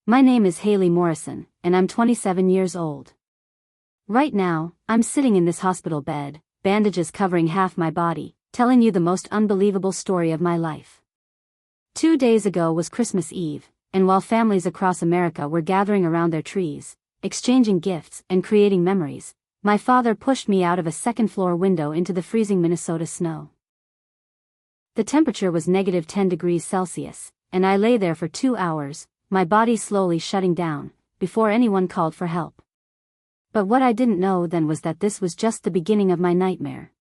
My name is Haley Morrison, and I'm 27 years old. Right now, I'm sitting in this hospital bed, bandages covering half my body, telling you the most unbelievable story of my life. 2 days ago was Christmas Eve, and while families across America were gathering around their trees, exchanging gifts and creating memories, my father pushed me out of a second-floor window into the freezing Minnesota snow. The temperature was -10 degrees Celsius, and I lay there for 2 hours, my body slowly shutting down, before anyone called for help. But what I didn't know then was that this was just the beginning of my nightmare.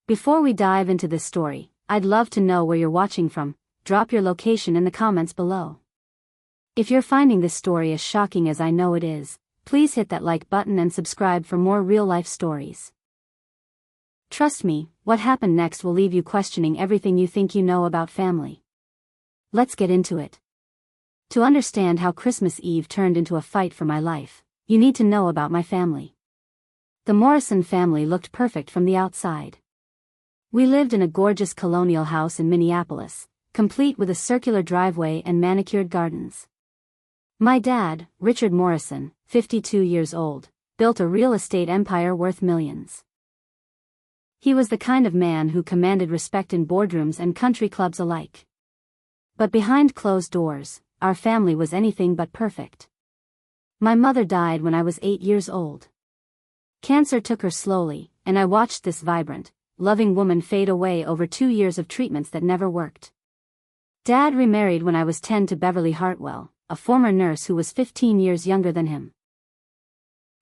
Before we dive into this story, I'd love to know where you're watching from. Drop your location in the comments below. If you're finding this story as shocking as I know it is, please hit that like button and subscribe for more real-life stories. Trust me, what happened next will leave you questioning everything you think you know about family. Let's get into it. To understand how Christmas Eve turned into a fight for my life, you need to know about my family. The Morrison family looked perfect from the outside. We lived in a gorgeous colonial house in Minneapolis, complete with a circular driveway and manicured gardens. My dad, Richard Morrison, 52 years old, built a real estate empire worth millions. He was the kind of man who commanded respect in boardrooms and country clubs alike. But behind closed doors, our family was anything but perfect. My mother died when I was 8 years old. Cancer took her slowly, and I watched this vibrant, loving woman fade away over 2 years of treatments that never worked. Dad remarried when I was 10 to Beverly Hartwell, a former nurse who was 15 years younger than him.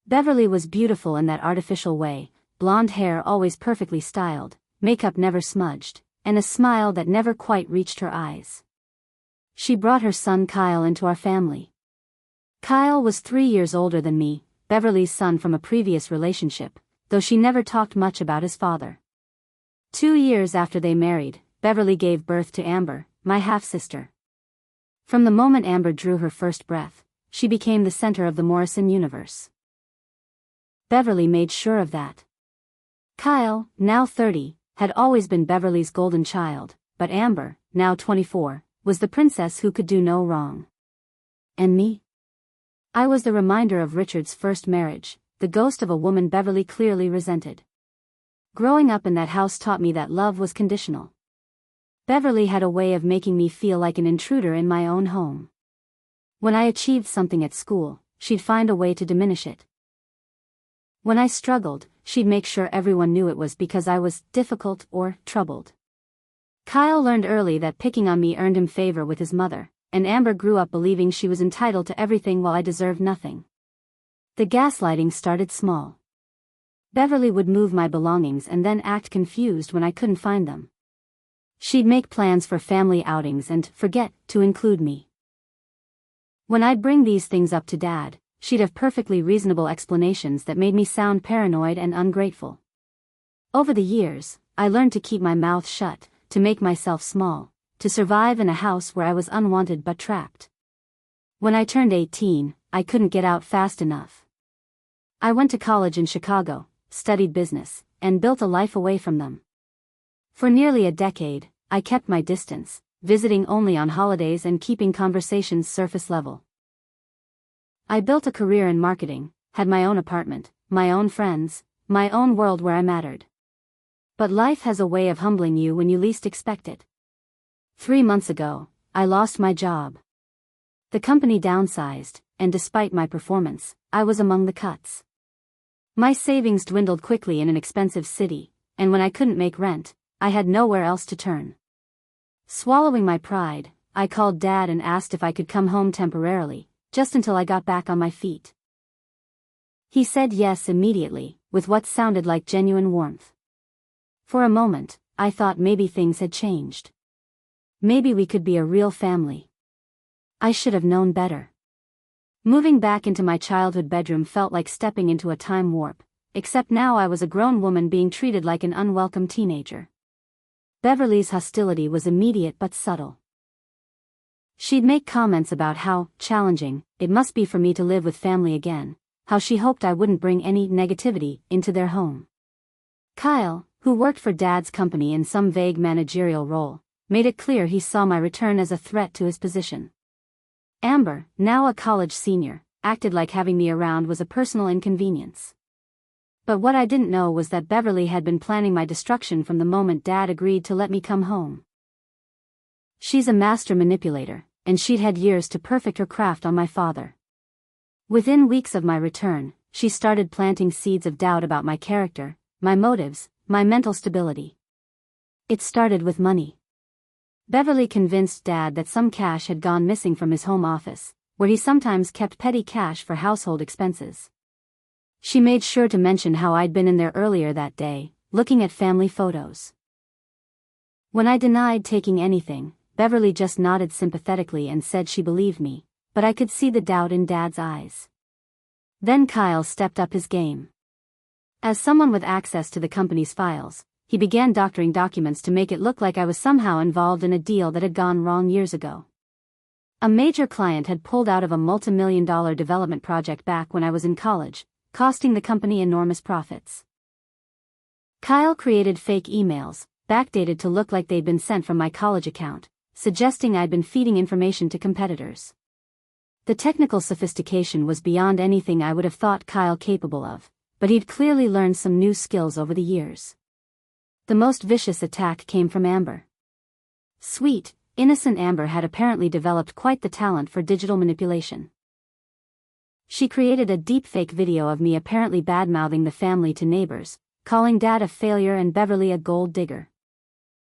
Beverly was beautiful in that artificial way, blonde hair always perfectly styled, makeup never smudged, and a smile that never quite reached her eyes. She brought her son Kyle into our family. Kyle was 3 years older than me, Beverly's son from a previous relationship, though she never talked much about his father. 2 years after they married, Beverly gave birth to Amber, my half-sister. From the moment Amber drew her first breath, she became the center of the Morrison universe. Beverly made sure of that. Kyle, now 30, had always been Beverly's golden child, but Amber, now 24, was the princess who could do no wrong. And me? I was the reminder of Richard's first marriage, the ghost of a woman Beverly clearly resented. Growing up in that house taught me that love was conditional. Beverly had a way of making me feel like an intruder in my own home. When I achieved something at school, she'd find a way to diminish it. When I struggled, she'd make sure everyone knew it was because I was difficult or troubled. Kyle learned early that picking on me earned him favor with his mother, and Amber grew up believing she was entitled to everything while I deserved nothing. The gaslighting started small. Beverly would move my belongings and then act confused when I couldn't find them. She'd make plans for family outings and forget to include me. When I'd bring these things up to Dad, she'd have perfectly reasonable explanations that made me sound paranoid and ungrateful. Over the years, I learned to keep my mouth shut, to make myself small, to survive in a house where I was unwanted but trapped. When I turned 18, I couldn't get out fast enough. I went to college in Chicago, studied business, and built a life away from them. For nearly a decade, I kept my distance, visiting only on holidays and keeping conversations surface level. I built a career in marketing, had my own apartment, my own friends, my own world where I mattered. But life has a way of humbling you when you least expect it. 3 months ago, I lost my job. The company downsized, and despite my performance, I was among the cuts. My savings dwindled quickly in an expensive city, and when I couldn't make rent, I had nowhere else to turn. Swallowing my pride, I called Dad and asked if I could come home temporarily, just until I got back on my feet. He said yes immediately, with what sounded like genuine warmth. For a moment, I thought maybe things had changed. Maybe we could be a real family. I should have known better. Moving back into my childhood bedroom felt like stepping into a time warp, except now I was a grown woman being treated like an unwelcome teenager. Beverly's hostility was immediate but subtle. She'd make comments about how challenging it must be for me to live with family again, how she hoped I wouldn't bring any negativity into their home. Kyle, who worked for Dad's company in some vague managerial role, made it clear he saw my return as a threat to his position. Amber, now a college senior, acted like having me around was a personal inconvenience. But what I didn't know was that Beverly had been planning my destruction from the moment Dad agreed to let me come home. She's a master manipulator, and she'd had years to perfect her craft on my father. Within weeks of my return, she started planting seeds of doubt about my character, my motives, my mental stability. It started with money. Beverly convinced Dad that some cash had gone missing from his home office, where he sometimes kept petty cash for household expenses. She made sure to mention how I'd been in there earlier that day, looking at family photos. When I denied taking anything, Beverly just nodded sympathetically and said she believed me, but I could see the doubt in Dad's eyes. Then Kyle stepped up his game. As someone with access to the company's files, he began doctoring documents to make it look like I was somehow involved in a deal that had gone wrong years ago. A major client had pulled out of a multi-million-dollar development project back when I was in college, costing the company enormous profits. Kyle created fake emails, backdated to look like they'd been sent from my college account, suggesting I'd been feeding information to competitors. The technical sophistication was beyond anything I would have thought Kyle capable of, but he'd clearly learned some new skills over the years. The most vicious attack came from Amber. Sweet, innocent Amber had apparently developed quite the talent for digital manipulation. She created a deepfake video of me apparently bad-mouthing the family to neighbors, calling Dad a failure and Beverly a gold digger.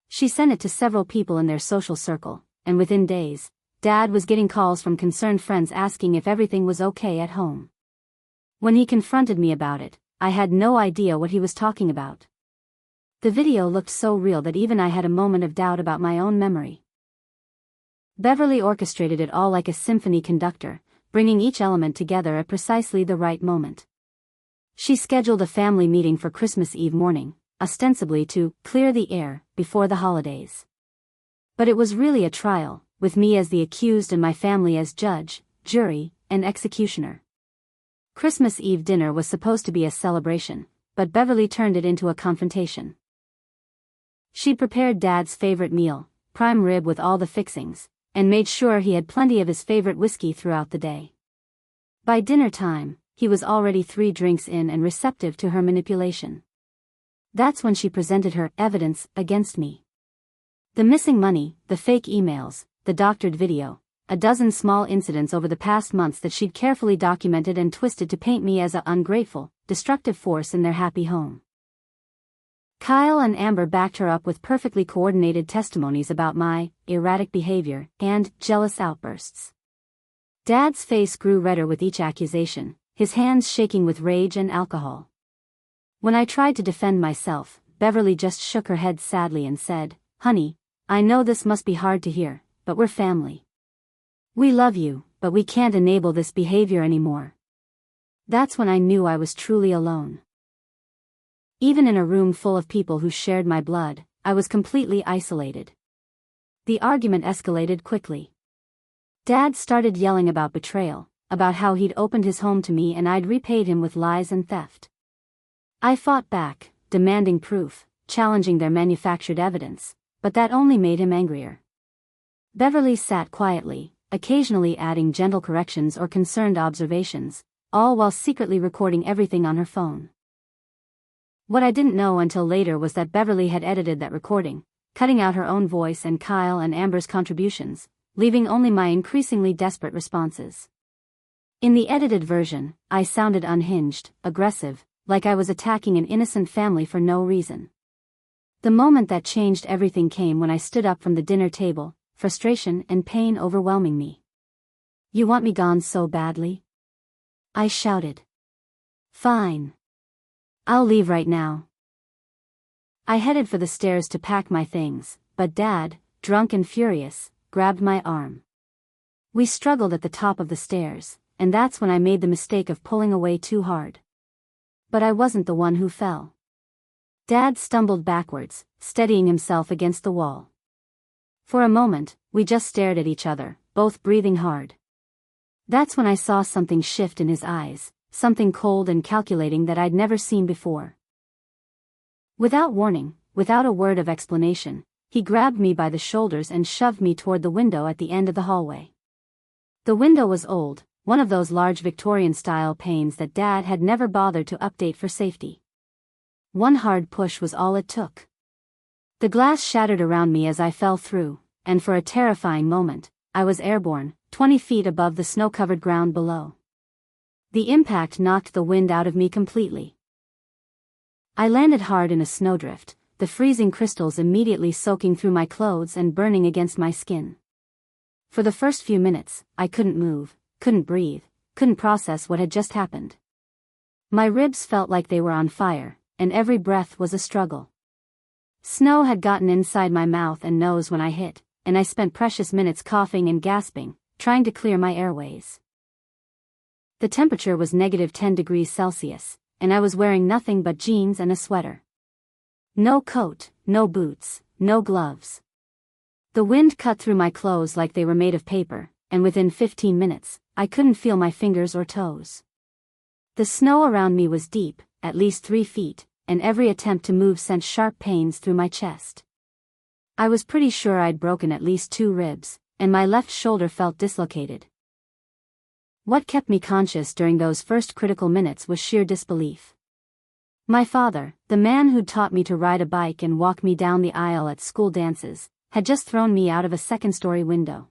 She sent it to several people in their social circle, and within days, Dad was getting calls from concerned friends asking if everything was okay at home. When he confronted me about it, I had no idea what he was talking about. The video looked so real that even I had a moment of doubt about my own memory. Beverly orchestrated it all like a symphony conductor, bringing each element together at precisely the right moment. She scheduled a family meeting for Christmas Eve morning, ostensibly to clear the air before the holidays. But it was really a trial, with me as the accused and my family as judge, jury, and executioner. Christmas Eve dinner was supposed to be a celebration, but Beverly turned it into a confrontation. She prepared Dad's favorite meal, prime rib with all the fixings, and made sure he had plenty of his favorite whiskey throughout the day. By dinner time, he was already 3 drinks in and receptive to her manipulation. That's when she presented her evidence against me. The missing money, the fake emails, the doctored video, a dozen small incidents over the past months that she'd carefully documented and twisted to paint me as an ungrateful, destructive force in their happy home. Kyle and Amber backed her up with perfectly coordinated testimonies about my erratic behavior and jealous outbursts. Dad's face grew redder with each accusation, his hands shaking with rage and alcohol. When I tried to defend myself, Beverly just shook her head sadly and said, "Honey, I know this must be hard to hear, but we're family. We love you, but we can't enable this behavior anymore." That's when I knew I was truly alone. Even in a room full of people who shared my blood, I was completely isolated. The argument escalated quickly. Dad started yelling about betrayal, about how he'd opened his home to me and I'd repaid him with lies and theft. I fought back, demanding proof, challenging their manufactured evidence, but that only made him angrier. Beverly sat quietly, occasionally adding gentle corrections or concerned observations, all while secretly recording everything on her phone. What I didn't know until later was that Beverly had edited that recording, cutting out her own voice and Kyle and Amber's contributions, leaving only my increasingly desperate responses. In the edited version, I sounded unhinged, aggressive, like I was attacking an innocent family for no reason. The moment that changed everything came when I stood up from the dinner table, frustration and pain overwhelming me. "You want me gone so badly?" I shouted. "Fine. I'll leave right now." I headed for the stairs to pack my things, but Dad, drunk and furious, grabbed my arm. We struggled at the top of the stairs, and that's when I made the mistake of pulling away too hard. But I wasn't the one who fell. Dad stumbled backwards, steadying himself against the wall. For a moment, we just stared at each other, both breathing hard. That's when I saw something shift in his eyes, something cold and calculating that I'd never seen before. Without warning, without a word of explanation, he grabbed me by the shoulders and shoved me toward the window at the end of the hallway. The window was old, one of those large Victorian-style panes that Dad had never bothered to update for safety. One hard push was all it took. The glass shattered around me as I fell through, and for a terrifying moment, I was airborne, 20 feet above the snow-covered ground below. The impact knocked the wind out of me completely. I landed hard in a snowdrift, the freezing crystals immediately soaking through my clothes and burning against my skin. For the first few minutes, I couldn't move, couldn't breathe, couldn't process what had just happened. My ribs felt like they were on fire, and every breath was a struggle. Snow had gotten inside my mouth and nose when I hit, and I spent precious minutes coughing and gasping, trying to clear my airways. The temperature was -10 degrees Celsius, and I was wearing nothing but jeans and a sweater. No coat, no boots, no gloves. The wind cut through my clothes like they were made of paper, and within 15 minutes, I couldn't feel my fingers or toes. The snow around me was deep, at least 3 feet, and every attempt to move sent sharp pains through my chest. I was pretty sure I'd broken at least 2 ribs, and my left shoulder felt dislocated. What kept me conscious during those first critical minutes was sheer disbelief. My father, the man who'd taught me to ride a bike and walk me down the aisle at school dances, had just thrown me out of a second-story window.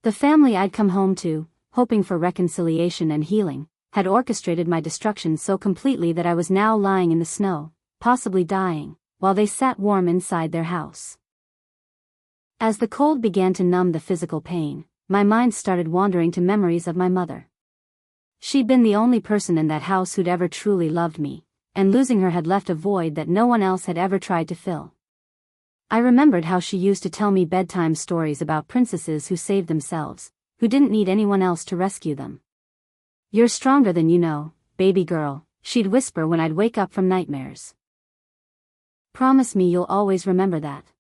The family I'd come home to, hoping for reconciliation and healing, had orchestrated my destruction so completely that I was now lying in the snow, possibly dying, while they sat warm inside their house. As the cold began to numb the physical pain, my mind started wandering to memories of my mother. She'd been the only person in that house who'd ever truly loved me, and losing her had left a void that no one else had ever tried to fill. I remembered how she used to tell me bedtime stories about princesses who saved themselves, who didn't need anyone else to rescue them. "You're stronger than you know, baby girl," she'd whisper when I'd wake up from nightmares. "Promise me you'll always remember that."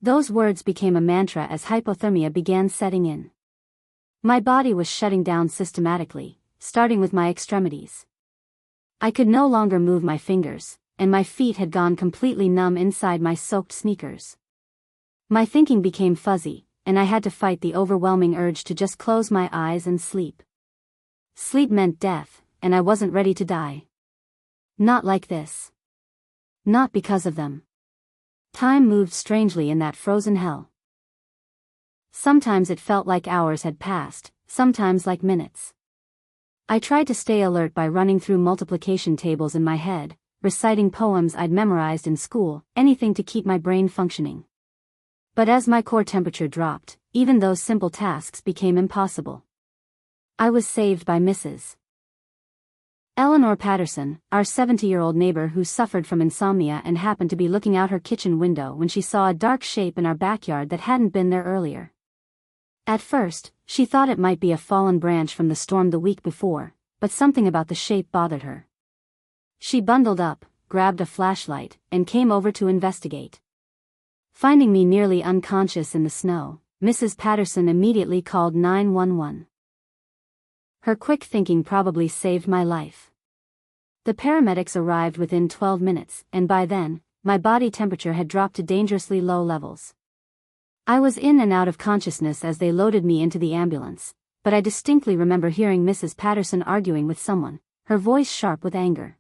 Those words became a mantra as hypothermia began setting in. My body was shutting down systematically, starting with my extremities. I could no longer move my fingers, and my feet had gone completely numb inside my soaked sneakers. My thinking became fuzzy, and I had to fight the overwhelming urge to just close my eyes and sleep. Sleep meant death, and I wasn't ready to die. Not like this. Not because of them. Time moved strangely in that frozen hell. Sometimes it felt like hours had passed, sometimes like minutes. I tried to stay alert by running through multiplication tables in my head, reciting poems I'd memorized in school, anything to keep my brain functioning. But as my core temperature dropped, even those simple tasks became impossible. I was saved by Mrs. Eleanor Patterson, our 70-year-old neighbor who suffered from insomnia and happened to be looking out her kitchen window when she saw a dark shape in our backyard that hadn't been there earlier. At first, she thought it might be a fallen branch from the storm the week before, but something about the shape bothered her. She bundled up, grabbed a flashlight, and came over to investigate. Finding me nearly unconscious in the snow, Mrs. Patterson immediately called 911. Her quick thinking probably saved my life. The paramedics arrived within 12 minutes, and by then, my body temperature had dropped to dangerously low levels. I was in and out of consciousness as they loaded me into the ambulance, but I distinctly remember hearing Mrs. Patterson arguing with someone, her voice sharp with anger.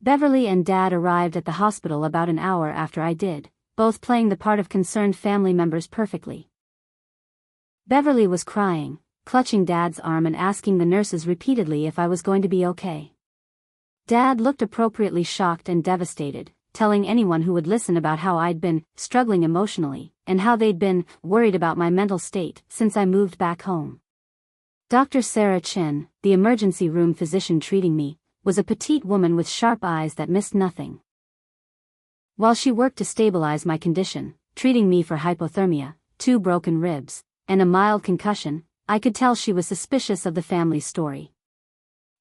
Beverly and Dad arrived at the hospital about an hour after I did, both playing the part of concerned family members perfectly. Beverly was crying, clutching Dad's arm and asking the nurses repeatedly if I was going to be okay. Dad looked appropriately shocked and devastated, telling anyone who would listen about how I'd been struggling emotionally, and how they'd been worried about my mental state since I moved back home. Dr. Sarah Chen, the emergency room physician treating me, was a petite woman with sharp eyes that missed nothing. While she worked to stabilize my condition, treating me for hypothermia, 2 broken ribs, and a mild concussion, I could tell she was suspicious of the family's story.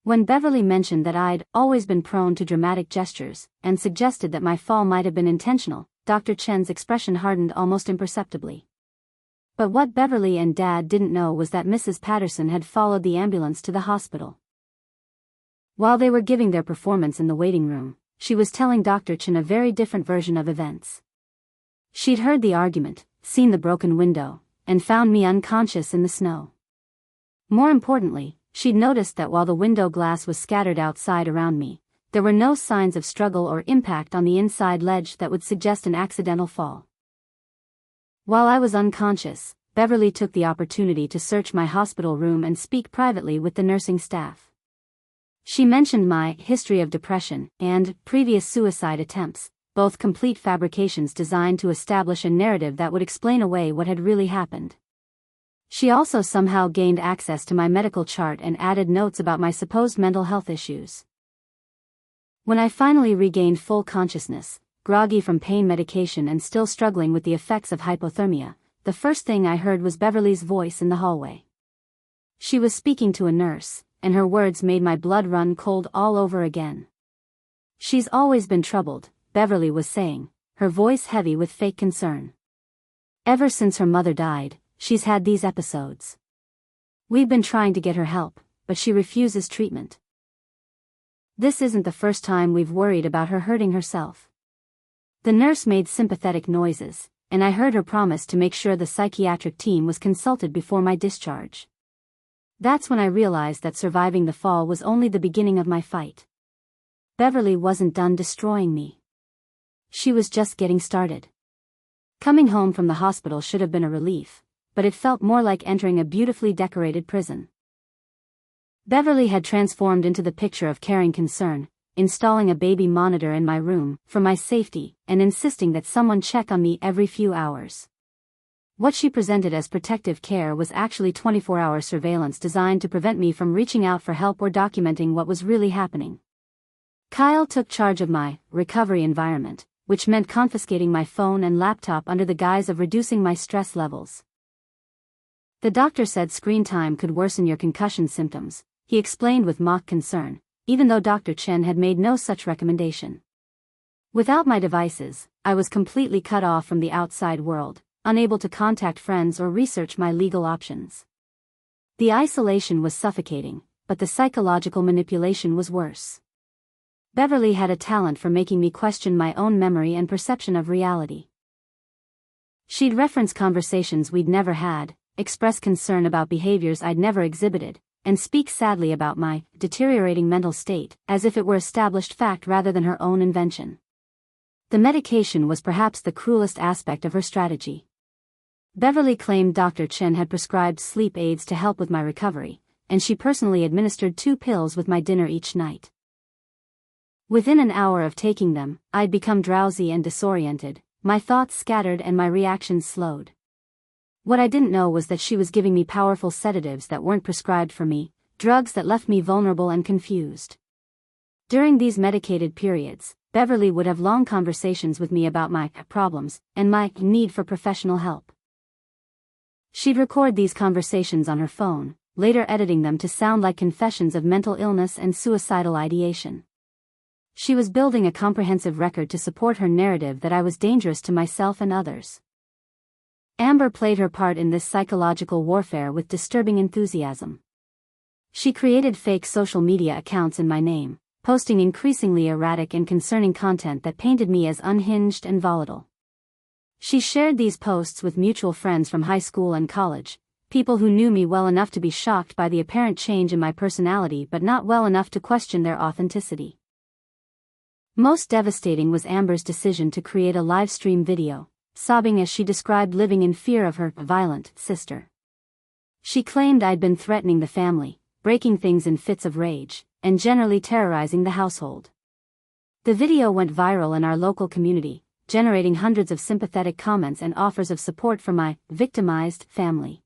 When Beverly mentioned that I'd always been prone to dramatic gestures, and suggested that my fall might have been intentional, Dr. Chen's expression hardened almost imperceptibly. But what Beverly and Dad didn't know was that Mrs. Patterson had followed the ambulance to the hospital. While they were giving their performance in the waiting room, she was telling Dr. Chen a very different version of events. She'd heard the argument, seen the broken window, and found me unconscious in the snow. More importantly, she'd noticed that while the window glass was scattered outside around me, there were no signs of struggle or impact on the inside ledge that would suggest an accidental fall. While I was unconscious, Beverly took the opportunity to search my hospital room and speak privately with the nursing staff. She mentioned my history of depression and previous suicide attempts, both complete fabrications designed to establish a narrative that would explain away what had really happened. She also somehow gained access to my medical chart and added notes about my supposed mental health issues. When I finally regained full consciousness, groggy from pain medication and still struggling with the effects of hypothermia, the first thing I heard was Beverly's voice in the hallway. She was speaking to a nurse, and her words made my blood run cold all over again. "She's always been troubled," Beverly was saying, her voice heavy with fake concern. "Ever since her mother died, she's had these episodes. We've been trying to get her help, but she refuses treatment. This isn't the first time we've worried about her hurting herself." The nurse made sympathetic noises, and I heard her promise to make sure the psychiatric team was consulted before my discharge. That's when I realized that surviving the fall was only the beginning of my fight. Beverly wasn't done destroying me. She was just getting started. Coming home from the hospital should have been a relief, but it felt more like entering a beautifully decorated prison. Beverly had transformed into the picture of caring concern, installing a baby monitor in my room for my safety and insisting that someone check on me every few hours. What she presented as protective care was actually 24-hour surveillance designed to prevent me from reaching out for help or documenting what was really happening. Kyle took charge of my recovery environment, which meant confiscating my phone and laptop under the guise of reducing my stress levels. "The doctor said screen time could worsen your concussion symptoms," he explained with mock concern, even though Dr. Chen had made no such recommendation. Without my devices, I was completely cut off from the outside world, unable to contact friends or research my legal options. The isolation was suffocating, but the psychological manipulation was worse. Beverly had a talent for making me question my own memory and perception of reality. She'd reference conversations we'd never had, express concern about behaviors I'd never exhibited, and speak sadly about my deteriorating mental state, as if it were established fact rather than her own invention. The medication was perhaps the cruelest aspect of her strategy. Beverly claimed Dr. Chen had prescribed sleep aids to help with my recovery, and she personally administered 2 pills with my dinner each night. Within an hour of taking them, I'd become drowsy and disoriented, my thoughts scattered and my reactions slowed. What I didn't know was that she was giving me powerful sedatives that weren't prescribed for me, drugs that left me vulnerable and confused. During these medicated periods, Beverly would have long conversations with me about my problems and my need for professional help. She'd record these conversations on her phone, later editing them to sound like confessions of mental illness and suicidal ideation. She was building a comprehensive record to support her narrative that I was dangerous to myself and others. Amber played her part in this psychological warfare with disturbing enthusiasm. She created fake social media accounts in my name, posting increasingly erratic and concerning content that painted me as unhinged and volatile. She shared these posts with mutual friends from high school and college, people who knew me well enough to be shocked by the apparent change in my personality but not well enough to question their authenticity. Most devastating was Amber's decision to create a live stream video, sobbing as she described living in fear of her violent sister. She claimed I'd been threatening the family, breaking things in fits of rage, and generally terrorizing the household. The video went viral in our local community, generating hundreds of sympathetic comments and offers of support for my victimized family.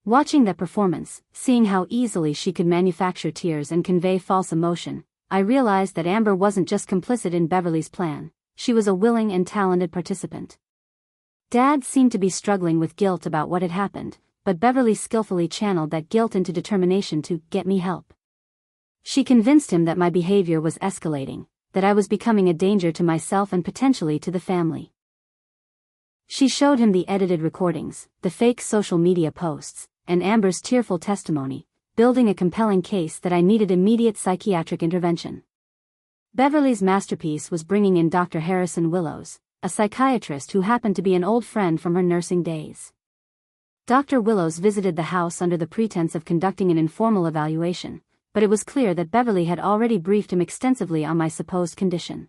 Watching that performance, seeing how easily she could manufacture tears and convey false emotion, I realized that Amber wasn't just complicit in Beverly's plan. She was a willing and talented participant. Dad seemed to be struggling with guilt about what had happened, but Beverly skillfully channeled that guilt into determination to get me help. She convinced him that my behavior was escalating, that I was becoming a danger to myself and potentially to the family. She showed him the edited recordings, the fake social media posts, and Amber's tearful testimony, building a compelling case that I needed immediate psychiatric intervention. Beverly's masterpiece was bringing in Dr. Harrison Willows, a psychiatrist who happened to be an old friend from her nursing days. Dr. Willows visited the house under the pretense of conducting an informal evaluation, but it was clear that Beverly had already briefed him extensively on my supposed condition.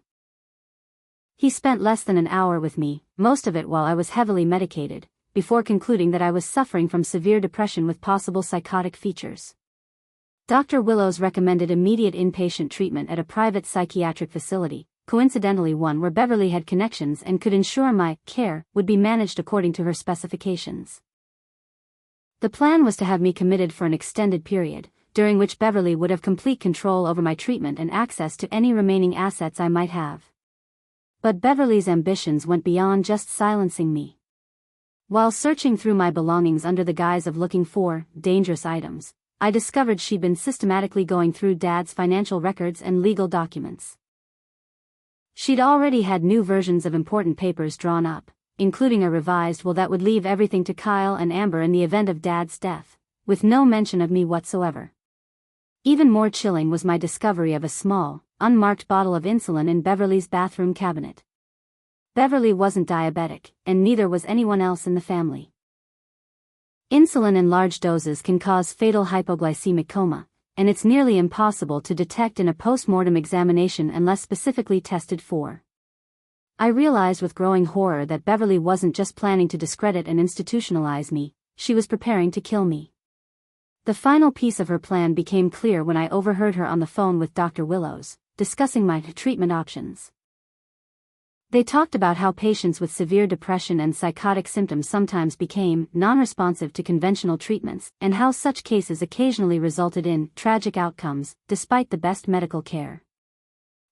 He spent less than an hour with me, most of it while I was heavily medicated, before concluding that I was suffering from severe depression with possible psychotic features. Dr. Willows recommended immediate inpatient treatment at a private psychiatric facility, coincidentally one where Beverly had connections and could ensure my care would be managed according to her specifications. The plan was to have me committed for an extended period, during which Beverly would have complete control over my treatment and access to any remaining assets I might have. But Beverly's ambitions went beyond just silencing me. While searching through my belongings under the guise of looking for dangerous items, I discovered she'd been systematically going through Dad's financial records and legal documents. She'd already had new versions of important papers drawn up, including a revised will that would leave everything to Kyle and Amber in the event of Dad's death, with no mention of me whatsoever. Even more chilling was my discovery of a small, unmarked bottle of insulin in Beverly's bathroom cabinet. Beverly wasn't diabetic, and neither was anyone else in the family. Insulin in large doses can cause fatal hypoglycemic coma, and it's nearly impossible to detect in a post-mortem examination unless specifically tested for. I realized with growing horror that Beverly wasn't just planning to discredit and institutionalize me, she was preparing to kill me. The final piece of her plan became clear when I overheard her on the phone with Dr. Willows, discussing my treatment options. They talked about how patients with severe depression and psychotic symptoms sometimes became non-responsive to conventional treatments, and how such cases occasionally resulted in tragic outcomes, despite the best medical care.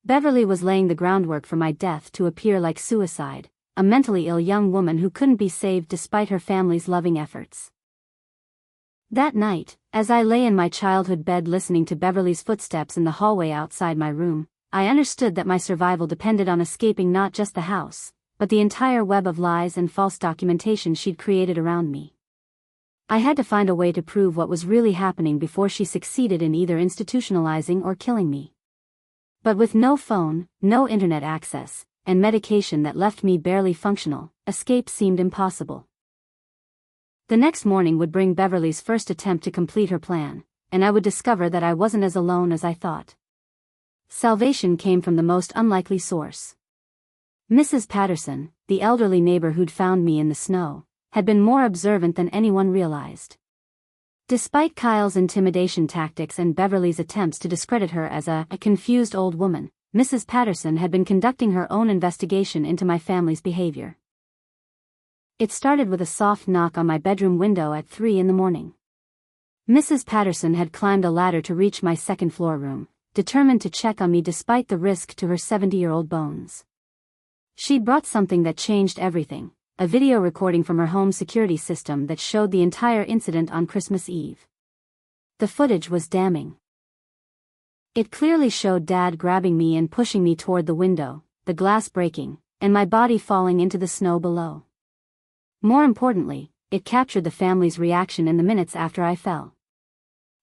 Beverly was laying the groundwork for my death to appear like suicide, a mentally ill young woman who couldn't be saved despite her family's loving efforts. That night, as I lay in my childhood bed listening to Beverly's footsteps in the hallway outside my room, I understood that my survival depended on escaping not just the house, but the entire web of lies and false documentation she'd created around me. I had to find a way to prove what was really happening before she succeeded in either institutionalizing or killing me. But with no phone, no internet access, and medication that left me barely functional, escape seemed impossible. The next morning would bring Beverly's first attempt to complete her plan, and I would discover that I wasn't as alone as I thought. Salvation came from the most unlikely source. Mrs. Patterson, the elderly neighbor who'd found me in the snow, had been more observant than anyone realized. Despite Kyle's intimidation tactics and Beverly's attempts to discredit her as a confused old woman, Mrs. Patterson had been conducting her own investigation into my family's behavior. It started with a soft knock on my bedroom window at 3 a.m. Mrs. Patterson had climbed a ladder to reach my second-floor room, determined to check on me despite the risk to her 70-year-old bones. She'd brought something that changed everything, a video recording from her home security system that showed the entire incident on Christmas Eve. The footage was damning. It clearly showed Dad grabbing me and pushing me toward the window, the glass breaking, and my body falling into the snow below. More importantly, it captured the family's reaction in the minutes after I fell.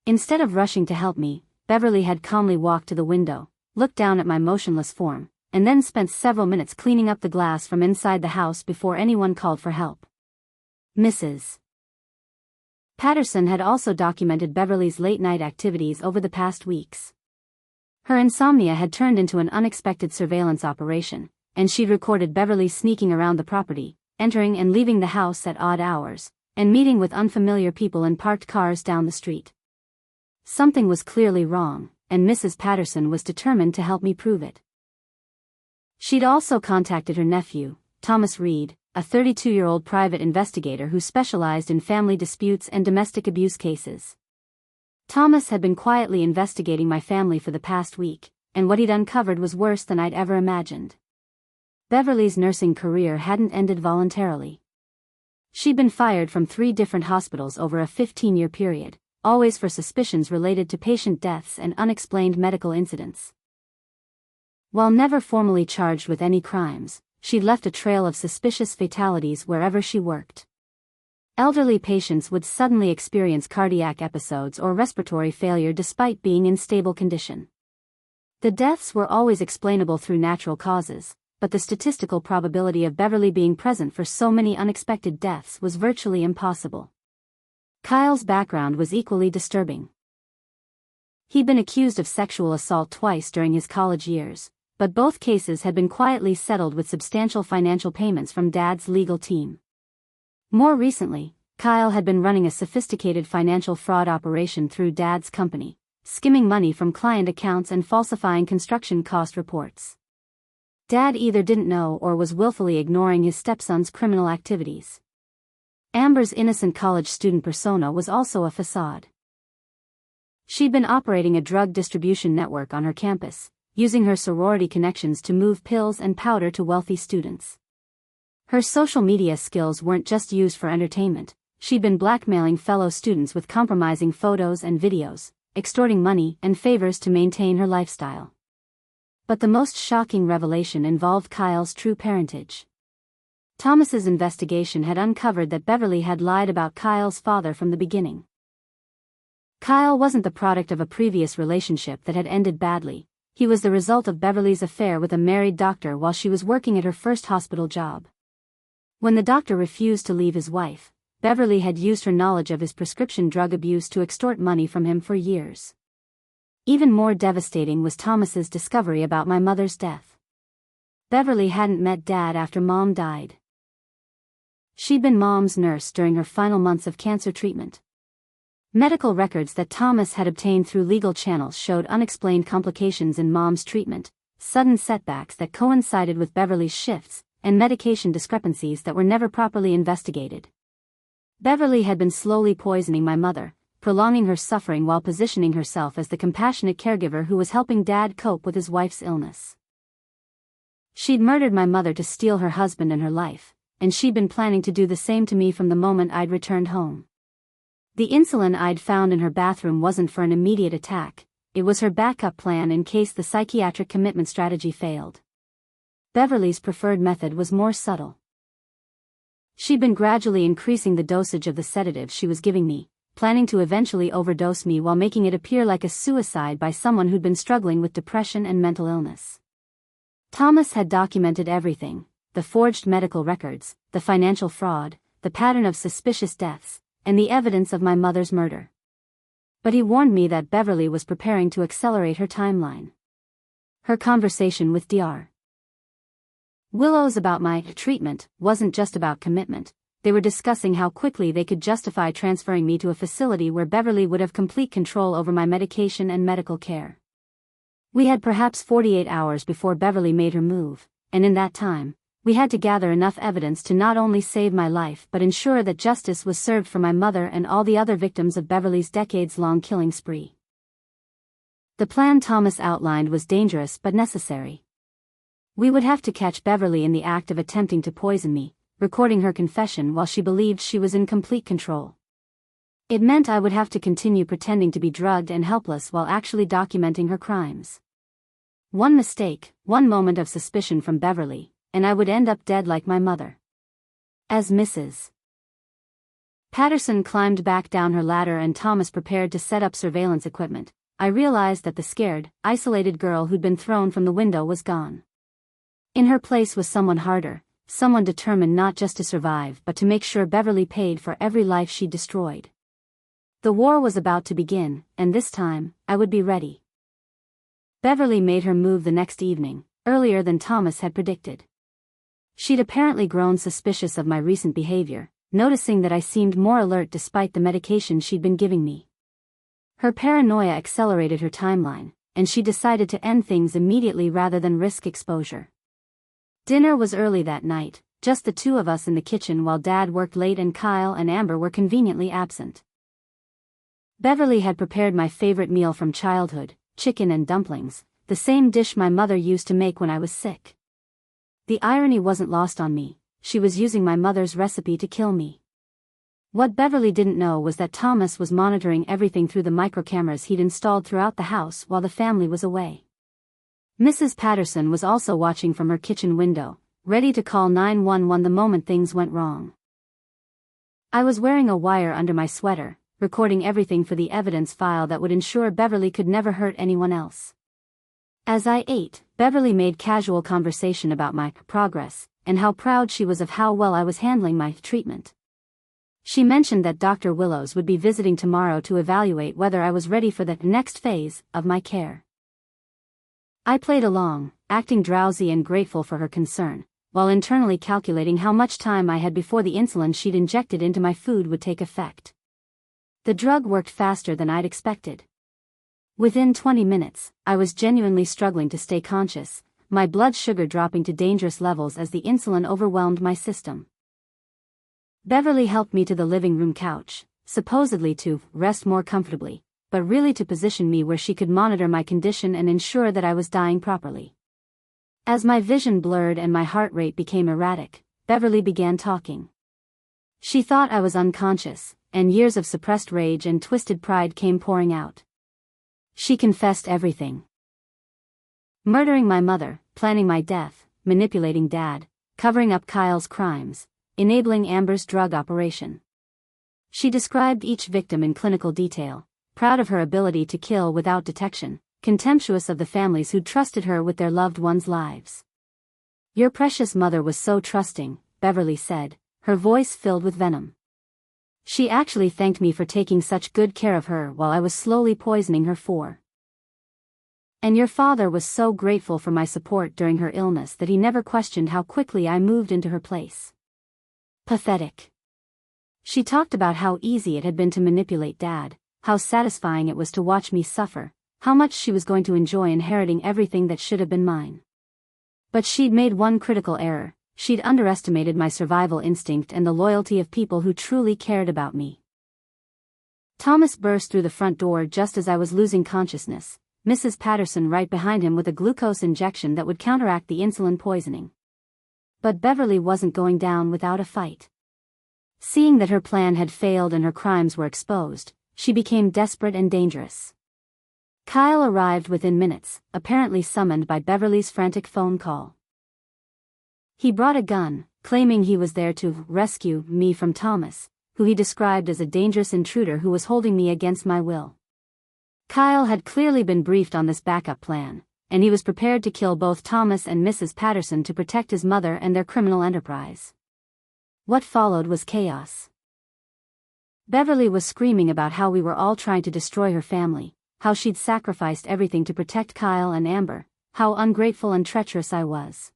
Instead of rushing to help me, Beverly had calmly walked to the window, looked down at my motionless form, and then spent several minutes cleaning up the glass from inside the house before anyone called for help. Mrs. Patterson had also documented Beverly's late-night activities over the past weeks. Her insomnia had turned into an unexpected surveillance operation, and she'd recorded Beverly sneaking around the property, entering and leaving the house at odd hours, and meeting with unfamiliar people in parked cars down the street. Something was clearly wrong, and Mrs. Patterson was determined to help me prove it. She'd also contacted her nephew, Thomas Reed, a 32-year-old private investigator who specialized in family disputes and domestic abuse cases. Thomas had been quietly investigating my family for the past week, and what he'd uncovered was worse than I'd ever imagined. Beverly's nursing career hadn't ended voluntarily. She'd been fired from 3 different hospitals over a 15-year period, always for suspicions related to patient deaths and unexplained medical incidents. While never formally charged with any crimes, she'd left a trail of suspicious fatalities wherever she worked. Elderly patients would suddenly experience cardiac episodes or respiratory failure despite being in stable condition. The deaths were always explainable through natural causes, but the statistical probability of Beverly being present for so many unexpected deaths was virtually impossible. Kyle's background was equally disturbing. He'd been accused of sexual assault twice during his college years, but both cases had been quietly settled with substantial financial payments from Dad's legal team. More recently, Kyle had been running a sophisticated financial fraud operation through Dad's company, skimming money from client accounts and falsifying construction cost reports. Dad either didn't know or was willfully ignoring his stepson's criminal activities. Amber's innocent college student persona was also a facade. She'd been operating a drug distribution network on her campus, using her sorority connections to move pills and powder to wealthy students. Her social media skills weren't just used for entertainment. She'd been blackmailing fellow students with compromising photos and videos, extorting money and favors to maintain her lifestyle. But the most shocking revelation involved Kyle's true parentage. Thomas's investigation had uncovered that Beverly had lied about Kyle's father from the beginning. Kyle wasn't the product of a previous relationship that had ended badly. He was the result of Beverly's affair with a married doctor while she was working at her first hospital job. When the doctor refused to leave his wife, Beverly had used her knowledge of his prescription drug abuse to extort money from him for years. Even more devastating was Thomas's discovery about my mother's death. Beverly hadn't met Dad after Mom died. She'd been Mom's nurse during her final months of cancer treatment. Medical records that Thomas had obtained through legal channels showed unexplained complications in Mom's treatment, sudden setbacks that coincided with Beverly's shifts, and medication discrepancies that were never properly investigated. Beverly had been slowly poisoning my mother, prolonging her suffering while positioning herself as the compassionate caregiver who was helping Dad cope with his wife's illness. She'd murdered my mother to steal her husband and her life, and she'd been planning to do the same to me from the moment I'd returned home. The insulin I'd found in her bathroom wasn't for an immediate attack, it was her backup plan in case the psychiatric commitment strategy failed. Beverly's preferred method was more subtle. She'd been gradually increasing the dosage of the sedative she was giving me, planning to eventually overdose me while making it appear like a suicide by someone who'd been struggling with depression and mental illness. Thomas had documented everything: the forged medical records, the financial fraud, the pattern of suspicious deaths, and the evidence of my mother's murder. But he warned me that Beverly was preparing to accelerate her timeline. Her conversation with Dr. Willows about my treatment wasn't just about commitment. They were discussing how quickly they could justify transferring me to a facility where Beverly would have complete control over my medication and medical care. We had perhaps 48 hours before Beverly made her move, and in that time, we had to gather enough evidence to not only save my life but ensure that justice was served for my mother and all the other victims of Beverly's decades-long killing spree. The plan Thomas outlined was dangerous but necessary. We would have to catch Beverly in the act of attempting to poison me, recording her confession while she believed she was in complete control. It meant I would have to continue pretending to be drugged and helpless while actually documenting her crimes. One mistake, one moment of suspicion from Beverly, and I would end up dead like my mother. As Mrs. Patterson climbed back down her ladder and Thomas prepared to set up surveillance equipment, I realized that the scared, isolated girl who'd been thrown from the window was gone. In her place was someone harder, someone determined not just to survive but to make sure Beverly paid for every life she'd destroyed. The war was about to begin, and this time, I would be ready. Beverly made her move the next evening, earlier than Thomas had predicted. She'd apparently grown suspicious of my recent behavior, noticing that I seemed more alert despite the medication she'd been giving me. Her paranoia accelerated her timeline, and she decided to end things immediately rather than risk exposure. Dinner was early that night, just the two of us in the kitchen while Dad worked late and Kyle and Amber were conveniently absent. Beverly had prepared my favorite meal from childhood, chicken and dumplings, the same dish my mother used to make when I was sick. The irony wasn't lost on me, she was using my mother's recipe to kill me. What Beverly didn't know was that Thomas was monitoring everything through the microcameras he'd installed throughout the house while the family was away. Mrs. Patterson was also watching from her kitchen window, ready to call 911 the moment things went wrong. I was wearing a wire under my sweater, recording everything for the evidence file that would ensure Beverly could never hurt anyone else. As I ate, Beverly made casual conversation about my progress, and how proud she was of how well I was handling my treatment. She mentioned that Dr. Willows would be visiting tomorrow to evaluate whether I was ready for the next phase of my care. I played along, acting drowsy and grateful for her concern, while internally calculating how much time I had before the insulin she'd injected into my food would take effect. The drug worked faster than I'd expected. Within 20 minutes, I was genuinely struggling to stay conscious, my blood sugar dropping to dangerous levels as the insulin overwhelmed my system. Beverly helped me to the living room couch, supposedly to rest more comfortably, but really to position me where she could monitor my condition and ensure that I was dying properly. As my vision blurred and my heart rate became erratic, Beverly began talking. She thought I was unconscious, and years of suppressed rage and twisted pride came pouring out. She confessed everything. Murdering my mother, planning my death, manipulating Dad, covering up Kyle's crimes, enabling Amber's drug operation. She described each victim in clinical detail, proud of her ability to kill without detection, contemptuous of the families who'd trusted her with their loved ones' lives. "Your precious mother was so trusting," Beverly said, her voice filled with venom. "She actually thanked me for taking such good care of her while I was slowly poisoning her. And your father was so grateful for my support during her illness that he never questioned how quickly I moved into her place." Pathetic. She talked about how easy it had been to manipulate Dad, how satisfying it was to watch me suffer, how much she was going to enjoy inheriting everything that should have been mine. But she'd made one critical error: she'd underestimated my survival instinct and the loyalty of people who truly cared about me. Thomas burst through the front door just as I was losing consciousness, Mrs. Patterson right behind him with a glucose injection that would counteract the insulin poisoning. But Beverly wasn't going down without a fight. Seeing that her plan had failed and her crimes were exposed, she became desperate and dangerous. Kyle arrived within minutes, apparently summoned by Beverly's frantic phone call. He brought a gun, claiming he was there to rescue me from Thomas, who he described as a dangerous intruder who was holding me against my will. Kyle had clearly been briefed on this backup plan, and he was prepared to kill both Thomas and Mrs. Patterson to protect his mother and their criminal enterprise. What followed was chaos. Beverly was screaming about how we were all trying to destroy her family, how she'd sacrificed everything to protect Kyle and Amber, how ungrateful and treacherous I was.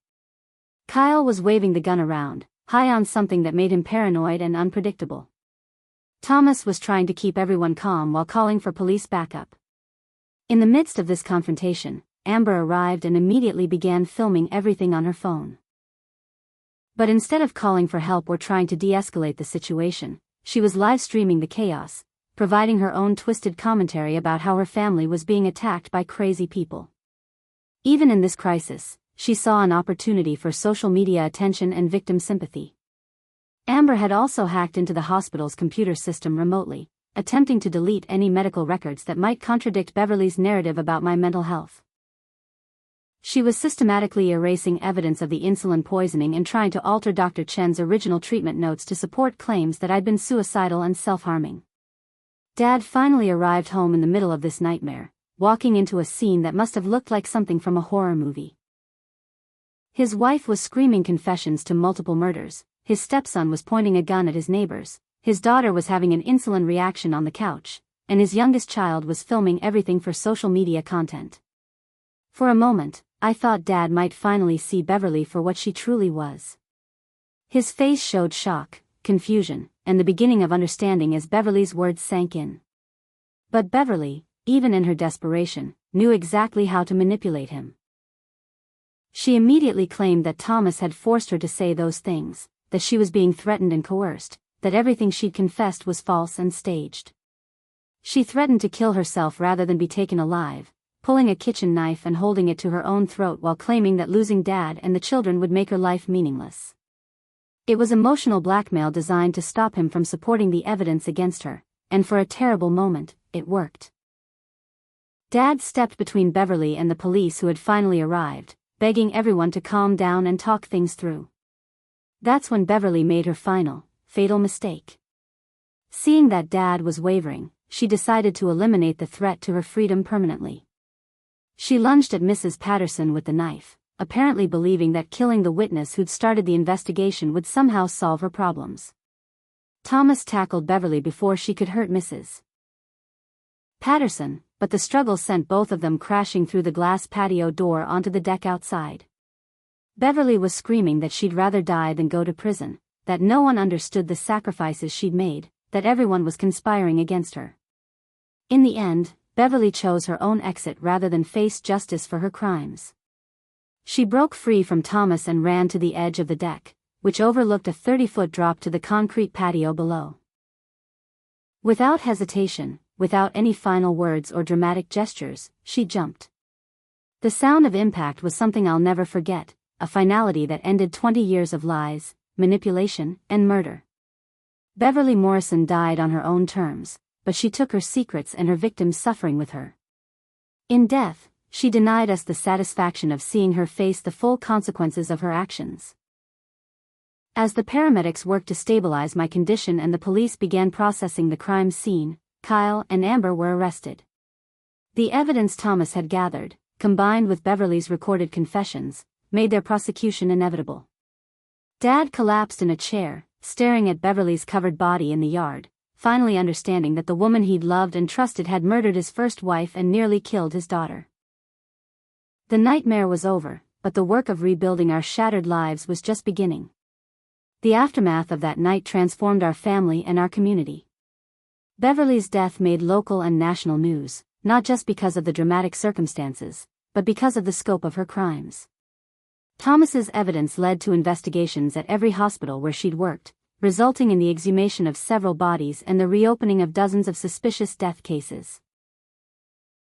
Kyle was waving the gun around, high on something that made him paranoid and unpredictable. Thomas was trying to keep everyone calm while calling for police backup. In the midst of this confrontation, Amber arrived and immediately began filming everything on her phone. But instead of calling for help or trying to de-escalate the situation, she was live-streaming the chaos, providing her own twisted commentary about how her family was being attacked by crazy people. Even in this crisis, she saw an opportunity for social media attention and victim sympathy. Amber had also hacked into the hospital's computer system remotely, attempting to delete any medical records that might contradict Beverly's narrative about my mental health. She was systematically erasing evidence of the insulin poisoning and trying to alter Dr. Chen's original treatment notes to support claims that I'd been suicidal and self-harming. Dad finally arrived home in the middle of this nightmare, walking into a scene that must have looked like something from a horror movie. His wife was screaming confessions to multiple murders, his stepson was pointing a gun at his neighbors, his daughter was having an insulin reaction on the couch, and his youngest child was filming everything for social media content. For a moment, I thought Dad might finally see Beverly for what she truly was. His face showed shock, confusion, and the beginning of understanding as Beverly's words sank in. But Beverly, even in her desperation, knew exactly how to manipulate him. She immediately claimed that Thomas had forced her to say those things, that she was being threatened and coerced, that everything she'd confessed was false and staged. She threatened to kill herself rather than be taken alive, pulling a kitchen knife and holding it to her own throat while claiming that losing Dad and the children would make her life meaningless. It was emotional blackmail designed to stop him from supporting the evidence against her, and for a terrible moment, it worked. Dad stepped between Beverly and the police who had finally arrived, begging everyone to calm down and talk things through. That's when Beverly made her final, fatal mistake. Seeing that Dad was wavering, she decided to eliminate the threat to her freedom permanently. She lunged at Mrs. Patterson with the knife, apparently believing that killing the witness who'd started the investigation would somehow solve her problems. Thomas tackled Beverly before she could hurt Mrs. Patterson, but the struggle sent both of them crashing through the glass patio door onto the deck outside. Beverly was screaming that she'd rather die than go to prison, that no one understood the sacrifices she'd made, that everyone was conspiring against her. In the end, Beverly chose her own exit rather than face justice for her crimes. She broke free from Thomas and ran to the edge of the deck, which overlooked a 30-foot drop to the concrete patio below. Without hesitation, without any final words or dramatic gestures, she jumped. The sound of impact was something I'll never forget, a finality that ended 20 years of lies, manipulation, and murder. Beverly Morrison died on her own terms, but she took her secrets and her victims' suffering with her. In death, she denied us the satisfaction of seeing her face the full consequences of her actions. As the paramedics worked to stabilize my condition and the police began processing the crime scene, Kyle and Amber were arrested. The evidence Thomas had gathered, combined with Beverly's recorded confessions, made their prosecution inevitable. Dad collapsed in a chair, staring at Beverly's covered body in the yard, finally understanding that the woman he'd loved and trusted had murdered his first wife and nearly killed his daughter. The nightmare was over, but the work of rebuilding our shattered lives was just beginning. The aftermath of that night transformed our family and our community. Beverly's death made local and national news, not just because of the dramatic circumstances, but because of the scope of her crimes. Thomas's evidence led to investigations at every hospital where she'd worked, resulting in the exhumation of several bodies and the reopening of dozens of suspicious death cases.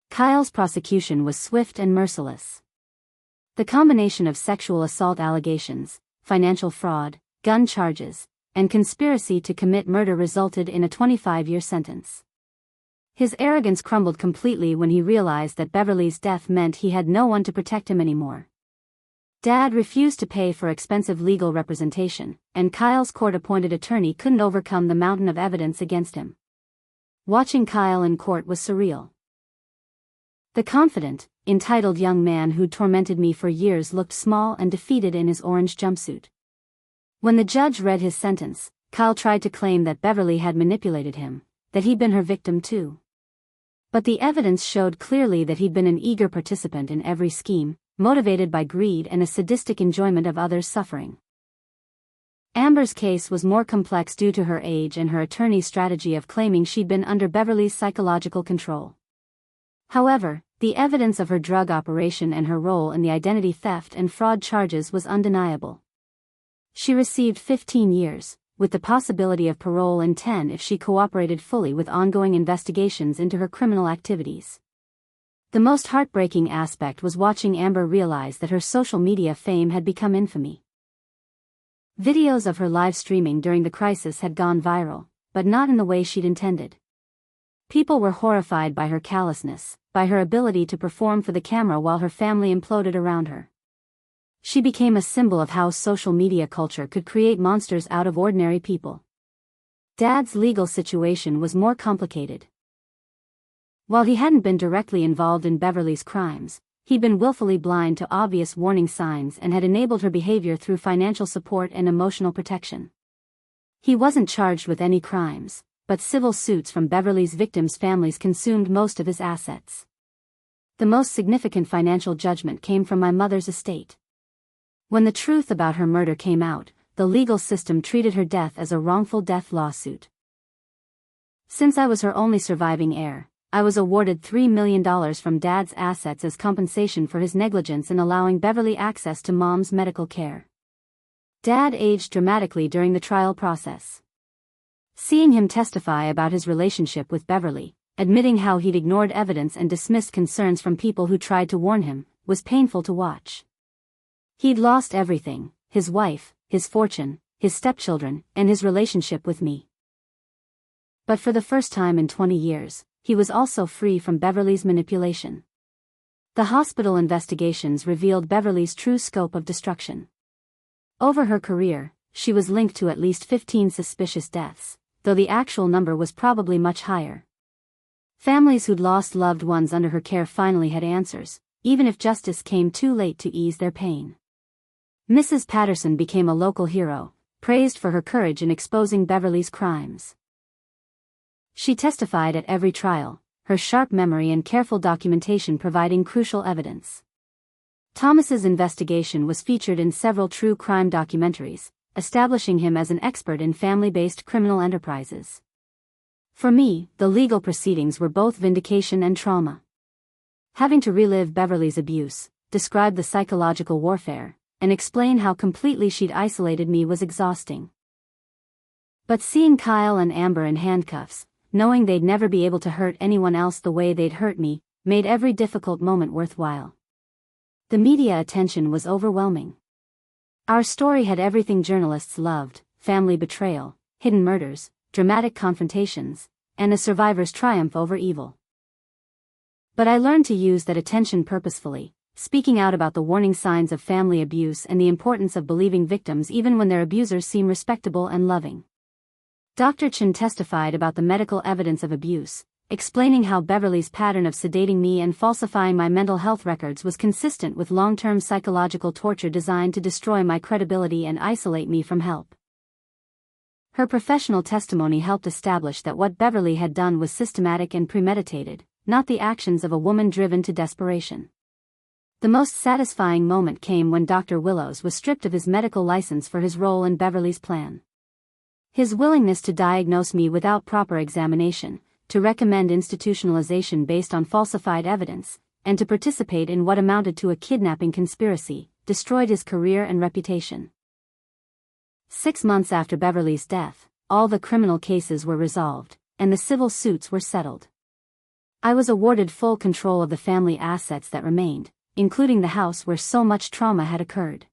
Kyle's prosecution was swift and merciless. The combination of sexual assault allegations, financial fraud, gun charges, and conspiracy to commit murder resulted in a 25-year sentence. His arrogance crumbled completely when he realized that Beverly's death meant he had no one to protect him anymore. Dad refused to pay for expensive legal representation, and Kyle's court-appointed attorney couldn't overcome the mountain of evidence against him. Watching Kyle in court was surreal. The confident, entitled young man who'd tormented me for years looked small and defeated in his orange jumpsuit. When the judge read his sentence, Kyle tried to claim that Beverly had manipulated him, that he'd been her victim too. But the evidence showed clearly that he'd been an eager participant in every scheme, motivated by greed and a sadistic enjoyment of others' suffering. Amber's case was more complex due to her age and her attorney's strategy of claiming she'd been under Beverly's psychological control. However, the evidence of her drug operation and her role in the identity theft and fraud charges was undeniable. She received 15 years, with the possibility of parole in 10 if she cooperated fully with ongoing investigations into her criminal activities. The most heartbreaking aspect was watching Amber realize that her social media fame had become infamy. Videos of her live streaming during the crisis had gone viral, but not in the way she'd intended. People were horrified by her callousness, by her ability to perform for the camera while her family imploded around her. She became a symbol of how social media culture could create monsters out of ordinary people. Dad's legal situation was more complicated. While he hadn't been directly involved in Beverly's crimes, he'd been willfully blind to obvious warning signs and had enabled her behavior through financial support and emotional protection. He wasn't charged with any crimes, but civil suits from Beverly's victims' families consumed most of his assets. The most significant financial judgment came from my mother's estate. When the truth about her murder came out, the legal system treated her death as a wrongful death lawsuit. Since I was her only surviving heir, I was awarded $3 million from Dad's assets as compensation for his negligence in allowing Beverly access to Mom's medical care. Dad aged dramatically during the trial process. Seeing him testify about his relationship with Beverly, admitting how he'd ignored evidence and dismissed concerns from people who tried to warn him, was painful to watch. He'd lost everything: his wife, his fortune, his stepchildren, and his relationship with me. But for the first time in 20 years, he was also free from Beverly's manipulation. The hospital investigations revealed Beverly's true scope of destruction. Over her career, she was linked to at least 15 suspicious deaths, though the actual number was probably much higher. Families who'd lost loved ones under her care finally had answers, even if justice came too late to ease their pain. Mrs. Patterson became a local hero, praised for her courage in exposing Beverly's crimes. She testified at every trial, her sharp memory and careful documentation providing crucial evidence. Thomas's investigation was featured in several true crime documentaries, establishing him as an expert in family-based criminal enterprises. For me, the legal proceedings were both vindication and trauma. Having to relive Beverly's abuse, describe the psychological warfare, and explain how completely she'd isolated me was exhausting. But seeing Kyle and Amber in handcuffs, knowing they'd never be able to hurt anyone else the way they'd hurt me, made every difficult moment worthwhile. The media attention was overwhelming. Our story had everything journalists loved: family betrayal, hidden murders, dramatic confrontations, and a survivor's triumph over evil. But I learned to use that attention purposefully, speaking out about the warning signs of family abuse and the importance of believing victims even when their abusers seem respectable and loving. Dr. Chen testified about the medical evidence of abuse, explaining how Beverly's pattern of sedating me and falsifying my mental health records was consistent with long-term psychological torture designed to destroy my credibility and isolate me from help. Her professional testimony helped establish that what Beverly had done was systematic and premeditated, not the actions of a woman driven to desperation. The most satisfying moment came when Dr. Willows was stripped of his medical license for his role in Beverly's plan. His willingness to diagnose me without proper examination, to recommend institutionalization based on falsified evidence, and to participate in what amounted to a kidnapping conspiracy, destroyed his career and reputation. 6 months after Beverly's death, all the criminal cases were resolved, and the civil suits were settled. I was awarded full control of the family assets that remained, including the house where so much trauma had occurred.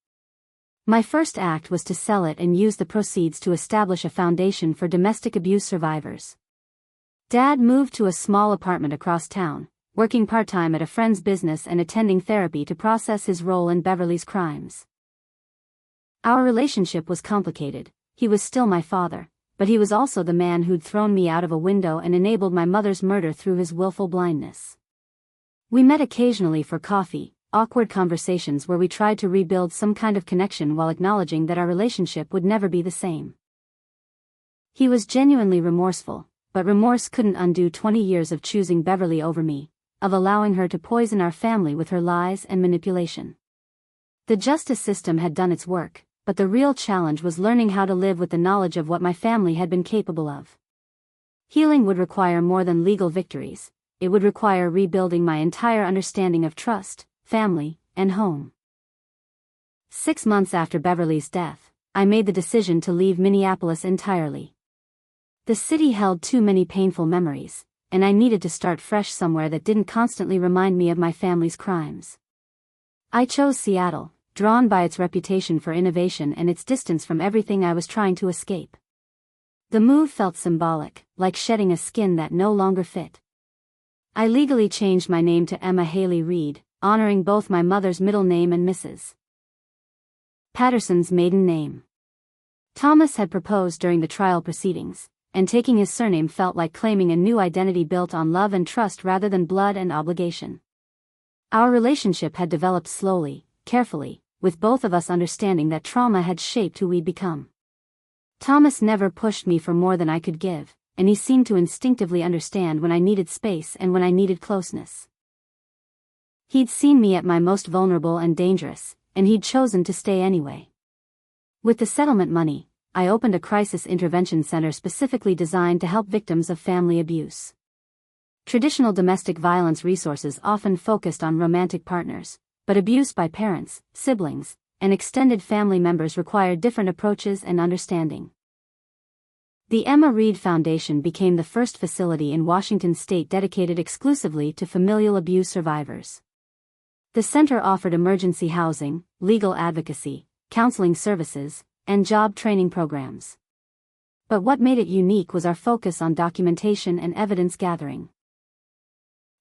My first act was to sell it and use the proceeds to establish a foundation for domestic abuse survivors. Dad moved to a small apartment across town, working part-time at a friend's business and attending therapy to process his role in Beverly's crimes. Our relationship was complicated. He was still my father, but he was also the man who'd thrown me out of a window and enabled my mother's murder through his willful blindness. We met occasionally for coffee, awkward conversations where we tried to rebuild some kind of connection while acknowledging that our relationship would never be the same. He was genuinely remorseful, but remorse couldn't undo 20 years of choosing Beverly over me, of allowing her to poison our family with her lies and manipulation. The justice system had done its work, but the real challenge was learning how to live with the knowledge of what my family had been capable of. Healing would require more than legal victories. It would require rebuilding my entire understanding of trust, family, and home. 6 months after Beverly's death, I made the decision to leave Minneapolis entirely. The city held too many painful memories, and I needed to start fresh somewhere that didn't constantly remind me of my family's crimes. I chose Seattle, drawn by its reputation for innovation and its distance from everything I was trying to escape. The move felt symbolic, like shedding a skin that no longer fit. I legally changed my name to Emma Haley Reed, honoring both my mother's middle name and Mrs. Patterson's maiden name. Thomas had proposed during the trial proceedings, and taking his surname felt like claiming a new identity built on love and trust rather than blood and obligation. Our relationship had developed slowly, carefully, with both of us understanding that trauma had shaped who we'd become. Thomas never pushed me for more than I could give, and he seemed to instinctively understand when I needed space and when I needed closeness. He'd seen me at my most vulnerable and dangerous, and he'd chosen to stay anyway. With the settlement money, I opened a crisis intervention center specifically designed to help victims of family abuse. Traditional domestic violence resources often focused on romantic partners, but abuse by parents, siblings, and extended family members required different approaches and understanding. The Emma Reed Foundation became the first facility in Washington state dedicated exclusively to familial abuse survivors. The center offered emergency housing, legal advocacy, counseling services, and job training programs. But what made it unique was our focus on documentation and evidence gathering.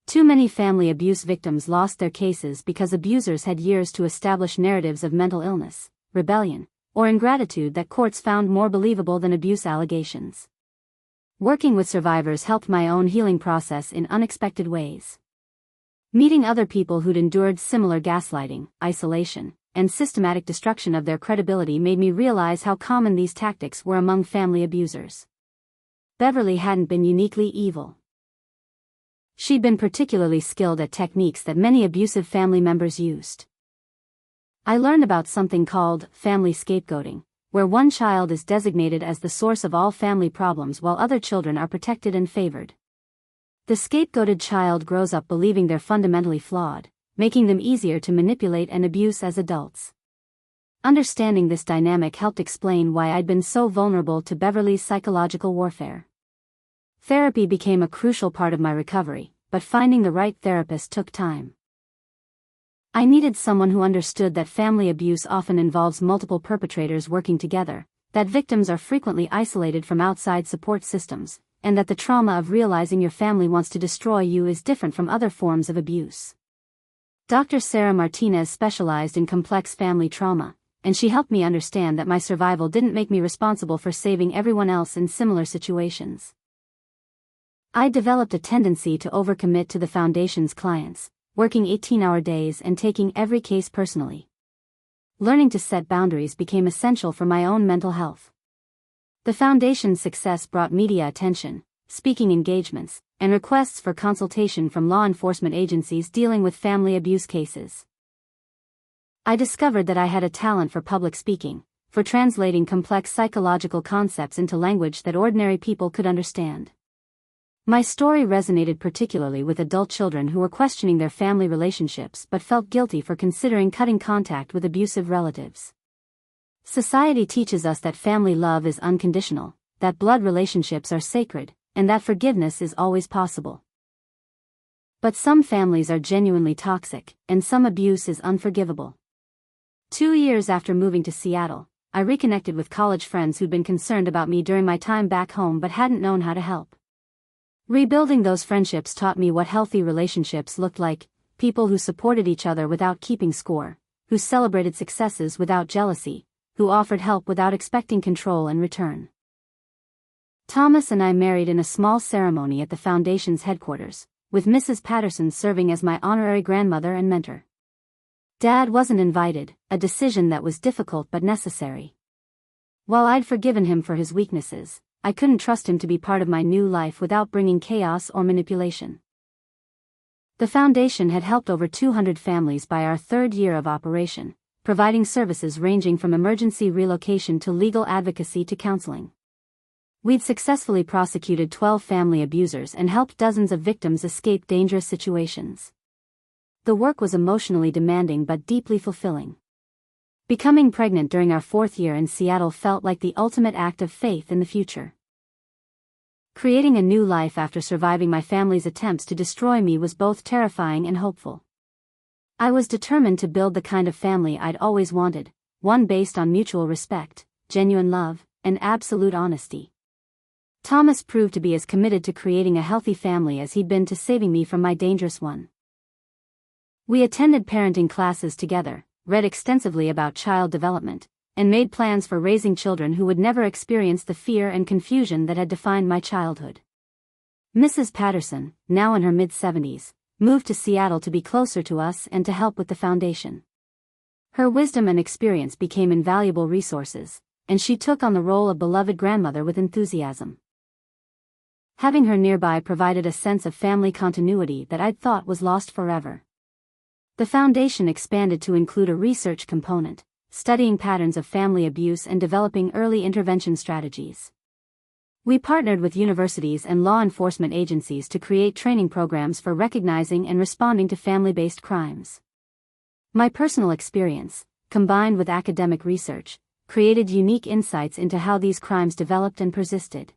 Too many family abuse victims lost their cases because abusers had years to establish narratives of mental illness, rebellion, or ingratitude that courts found more believable than abuse allegations. Working with survivors helped my own healing process in unexpected ways. Meeting other people who'd endured similar gaslighting, isolation, and systematic destruction of their credibility made me realize how common these tactics were among family abusers. Beverly hadn't been uniquely evil. She'd been particularly skilled at techniques that many abusive family members used. I learned about something called family scapegoating, where one child is designated as the source of all family problems while other children are protected and favored. The scapegoated child grows up believing they're fundamentally flawed, making them easier to manipulate and abuse as adults. Understanding this dynamic helped explain why I'd been so vulnerable to Beverly's psychological warfare. Therapy became a crucial part of my recovery, but finding the right therapist took time. I needed someone who understood that family abuse often involves multiple perpetrators working together, that victims are frequently isolated from outside support systems, and that the trauma of realizing your family wants to destroy you is different from other forms of abuse. Dr. Sarah Martinez specialized in complex family trauma, and she helped me understand that my survival didn't make me responsible for saving everyone else in similar situations. I developed a tendency to overcommit to the Foundation's clients, working 18-hour days and taking every case personally. Learning to set boundaries became essential for my own mental health. The Foundation's success brought media attention, speaking engagements, and requests for consultation from law enforcement agencies dealing with family abuse cases. I discovered that I had a talent for public speaking, for translating complex psychological concepts into language that ordinary people could understand. My story resonated particularly with adult children who were questioning their family relationships but felt guilty for considering cutting contact with abusive relatives. Society teaches us that family love is unconditional, that blood relationships are sacred, and that forgiveness is always possible. But some families are genuinely toxic, and some abuse is unforgivable. 2 years after moving to Seattle, I reconnected with college friends who'd been concerned about me during my time back home but hadn't known how to help. Rebuilding those friendships taught me what healthy relationships looked like: people who supported each other without keeping score, who celebrated successes without jealousy, who offered help without expecting control in return. Thomas and I married in a small ceremony at the Foundation's headquarters, with Mrs. Patterson serving as my honorary grandmother and mentor. Dad wasn't invited, a decision that was difficult but necessary. While I'd forgiven him for his weaknesses, I couldn't trust him to be part of my new life without bringing chaos or manipulation. The Foundation had helped over 200 families by our 3rd year of operation, providing services ranging from emergency relocation to legal advocacy to counseling. We'd successfully prosecuted 12 family abusers and helped dozens of victims escape dangerous situations. The work was emotionally demanding but deeply fulfilling. Becoming pregnant during our 4th year in Seattle felt like the ultimate act of faith in the future. Creating a new life after surviving my family's attempts to destroy me was both terrifying and hopeful. I was determined to build the kind of family I'd always wanted, one based on mutual respect, genuine love, and absolute honesty. Thomas proved to be as committed to creating a healthy family as he'd been to saving me from my dangerous one. We attended parenting classes together, read extensively about child development, and made plans for raising children who would never experience the fear and confusion that had defined my childhood. Mrs. Patterson, now in her mid-70s, moved to Seattle to be closer to us and to help with the Foundation. Her wisdom and experience became invaluable resources, and she took on the role of beloved grandmother with enthusiasm. Having her nearby provided a sense of family continuity that I'd thought was lost forever. The Foundation expanded to include a research component, studying patterns of family abuse and developing early intervention strategies. We partnered with universities and law enforcement agencies to create training programs for recognizing and responding to family-based crimes. My personal experience, combined with academic research, created unique insights into how these crimes developed and persisted.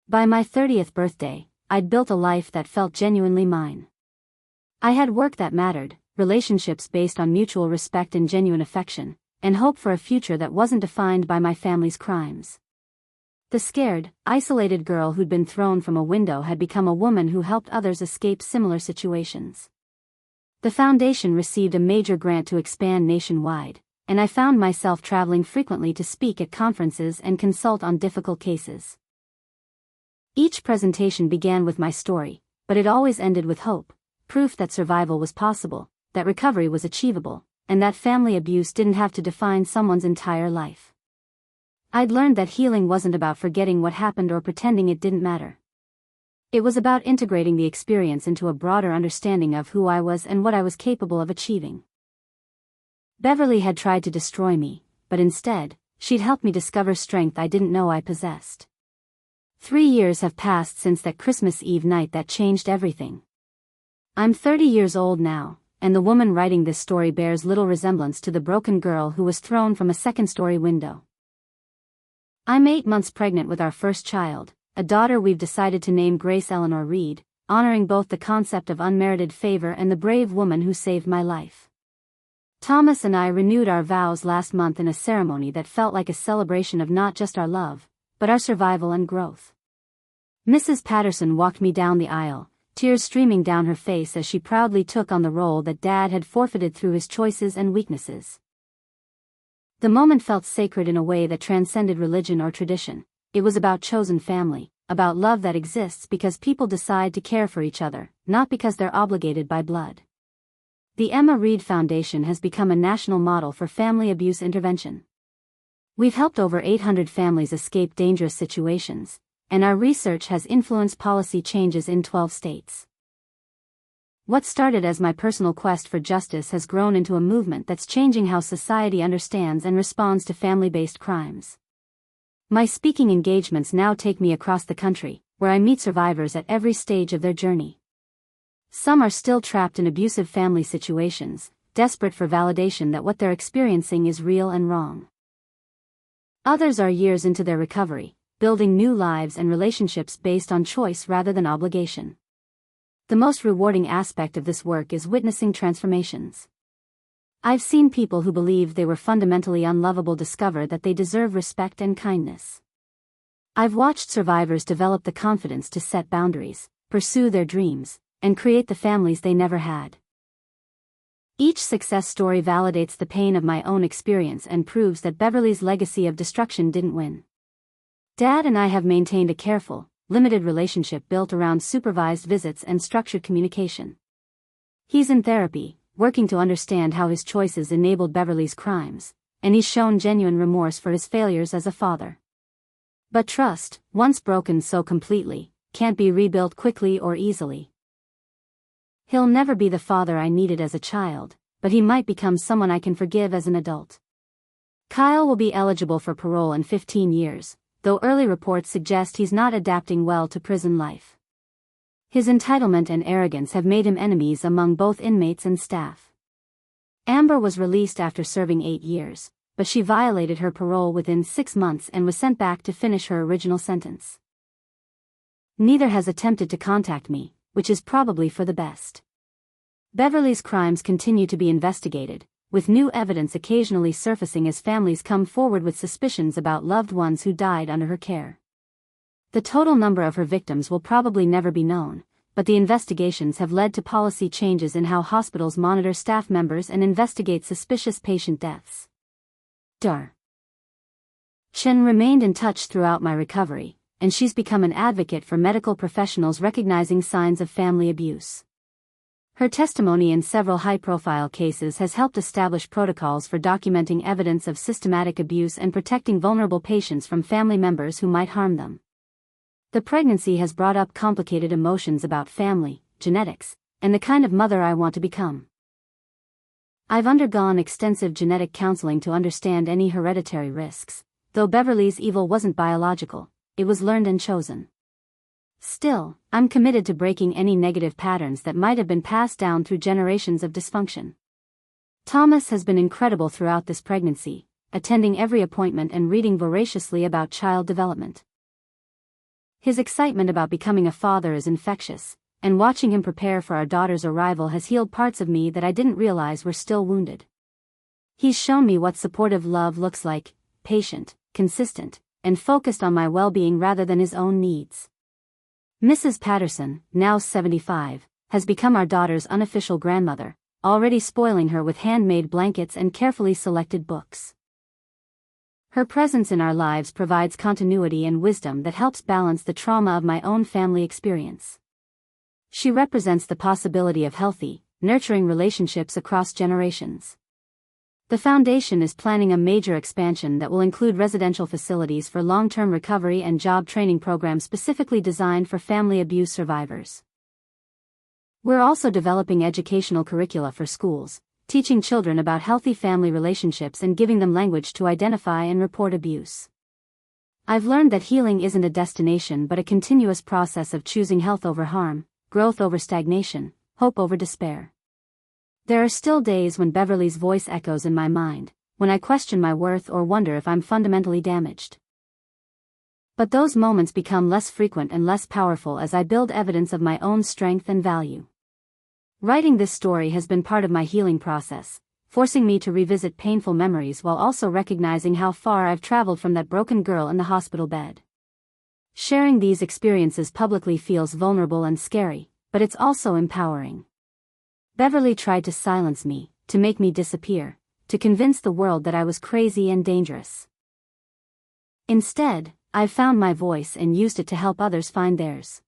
By my 30th birthday, I'd built a life that felt genuinely mine. I had work that mattered, relationships based on mutual respect and genuine affection, and hope for a future that wasn't defined by my family's crimes. The scared, isolated girl who'd been thrown from a window had become a woman who helped others escape similar situations. The Foundation received a major grant to expand nationwide, and I found myself traveling frequently to speak at conferences and consult on difficult cases. Each presentation began with my story, but it always ended with hope, proof that survival was possible, that recovery was achievable, and that family abuse didn't have to define someone's entire life. I'd learned that healing wasn't about forgetting what happened or pretending it didn't matter. It was about integrating the experience into a broader understanding of who I was and what I was capable of achieving. Beverly had tried to destroy me, but instead, she'd helped me discover strength I didn't know I possessed. 3 years have passed since that Christmas Eve night that changed everything. I'm 30 years old now, and the woman writing this story bears little resemblance to the broken girl who was thrown from a second-story window. I'm 8 months pregnant with our first child, a daughter we've decided to name Grace Eleanor Reed, honoring both the concept of unmerited favor and the brave woman who saved my life. Thomas and I renewed our vows last month in a ceremony that felt like a celebration of not just our love, but our survival and growth. Mrs. Patterson walked me down the aisle, tears streaming down her face as she proudly took on the role that Dad had forfeited through his choices and weaknesses. The moment felt sacred in a way that transcended religion or tradition. It was about chosen family, about love that exists because people decide to care for each other, not because they're obligated by blood. The Emma Reed Foundation has become a national model for family abuse intervention. We've helped over 800 families escape dangerous situations, and our research has influenced policy changes in 12 states. What started as my personal quest for justice has grown into a movement that's changing how society understands and responds to family-based crimes. My speaking engagements now take me across the country, where I meet survivors at every stage of their journey. Some are still trapped in abusive family situations, desperate for validation that what they're experiencing is real and wrong. Others are years into their recovery, building new lives and relationships based on choice rather than obligation. The most rewarding aspect of this work is witnessing transformations. I've seen people who believed they were fundamentally unlovable discover that they deserve respect and kindness. I've watched survivors develop the confidence to set boundaries, pursue their dreams, and create the families they never had. Each success story validates the pain of my own experience and proves that Beverly's legacy of destruction didn't win. Dad and I have maintained a careful, limited relationship built around supervised visits and structured communication. He's in therapy, working to understand how his choices enabled Beverly's crimes, and he's shown genuine remorse for his failures as a father. But trust, once broken so completely, can't be rebuilt quickly or easily. He'll never be the father I needed as a child, but he might become someone I can forgive as an adult. Kyle will be eligible for parole in 15 years, though early reports suggest he's not adapting well to prison life. His entitlement and arrogance have made him enemies among both inmates and staff. Amber was released after serving 8 years, but she violated her parole within 6 months and was sent back to finish her original sentence. Neither has attempted to contact me, which is probably for the best. Beverly's crimes continue to be investigated, with new evidence occasionally surfacing as families come forward with suspicions about loved ones who died under her care. The total number of her victims will probably never be known, but the investigations have led to policy changes in how hospitals monitor staff members and investigate suspicious patient deaths. Chen remained in touch throughout my recovery, and she's become an advocate for medical professionals recognizing signs of family abuse. Her testimony in several high-profile cases has helped establish protocols for documenting evidence of systematic abuse and protecting vulnerable patients from family members who might harm them. The pregnancy has brought up complicated emotions about family, genetics, and the kind of mother I want to become. I've undergone extensive genetic counseling to understand any hereditary risks, though Beverly's evil wasn't biological. It was learned and chosen. Still, I'm committed to breaking any negative patterns that might have been passed down through generations of dysfunction. Thomas has been incredible throughout this pregnancy, attending every appointment and reading voraciously about child development. His excitement about becoming a father is infectious, and watching him prepare for our daughter's arrival has healed parts of me that I didn't realize were still wounded. He's shown me what supportive love looks like, patient, consistent, and focused on my well-being rather than his own needs. Mrs. Patterson, now 75, has become our daughter's unofficial grandmother, already spoiling her with handmade blankets and carefully selected books. Her presence in our lives provides continuity and wisdom that helps balance the trauma of my own family experience. She represents the possibility of healthy, nurturing relationships across generations. The foundation is planning a major expansion that will include residential facilities for long-term recovery and job training programs specifically designed for family abuse survivors. We're also developing educational curricula for schools, teaching children about healthy family relationships and giving them language to identify and report abuse. I've learned that healing isn't a destination but a continuous process of choosing health over harm, growth over stagnation, hope over despair. There are still days when Beverly's voice echoes in my mind, when I question my worth or wonder if I'm fundamentally damaged. But those moments become less frequent and less powerful as I build evidence of my own strength and value. Writing this story has been part of my healing process, forcing me to revisit painful memories while also recognizing how far I've traveled from that broken girl in the hospital bed. Sharing these experiences publicly feels vulnerable and scary, but it's also empowering. Beverly tried to silence me, to make me disappear, to convince the world that I was crazy and dangerous. Instead, I've found my voice and used it to help others find theirs.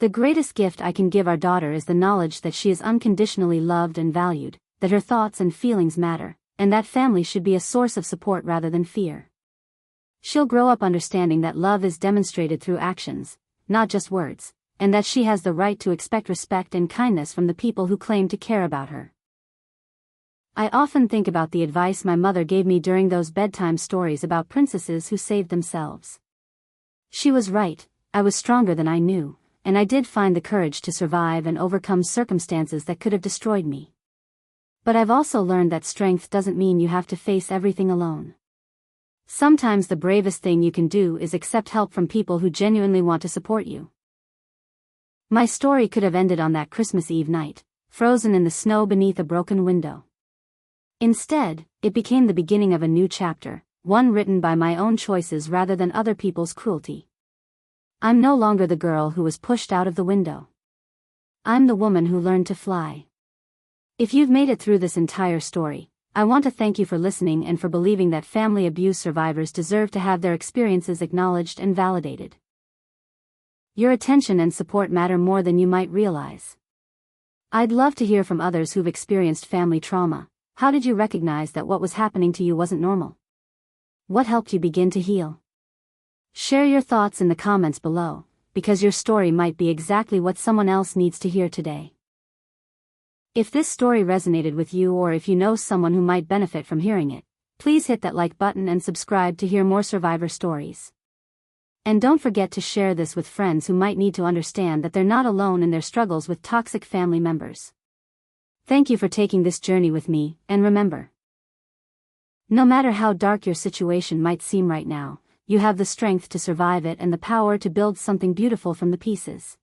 The greatest gift I can give our daughter is the knowledge that she is unconditionally loved and valued, that her thoughts and feelings matter, and that family should be a source of support rather than fear. She'll grow up understanding that love is demonstrated through actions, not just words, and that she has the right to expect respect and kindness from the people who claim to care about her. I often think about the advice my mother gave me during those bedtime stories about princesses who saved themselves. She was right, I was stronger than I knew, and I did find the courage to survive and overcome circumstances that could have destroyed me. But I've also learned that strength doesn't mean you have to face everything alone. Sometimes the bravest thing you can do is accept help from people who genuinely want to support you. My story could have ended on that Christmas Eve night, frozen in the snow beneath a broken window. Instead, it became the beginning of a new chapter, one written by my own choices rather than other people's cruelty. I'm no longer the girl who was pushed out of the window. I'm the woman who learned to fly. If you've made it through this entire story, I want to thank you for listening and for believing that family abuse survivors deserve to have their experiences acknowledged and validated. Your attention and support matter more than you might realize. I'd love to hear from others who've experienced family trauma. How did you recognize that what was happening to you wasn't normal? What helped you begin to heal? Share your thoughts in the comments below, because your story might be exactly what someone else needs to hear today. If this story resonated with you or if you know someone who might benefit from hearing it, please hit that like button and subscribe to hear more survivor stories. And don't forget to share this with friends who might need to understand that they're not alone in their struggles with toxic family members. Thank you for taking this journey with me, and remember, no matter how dark your situation might seem right now, you have the strength to survive it and the power to build something beautiful from the pieces.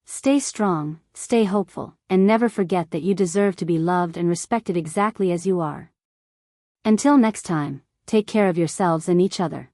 Stay strong, stay hopeful, and never forget that you deserve to be loved and respected exactly as you are. Until next time, take care of yourselves and each other.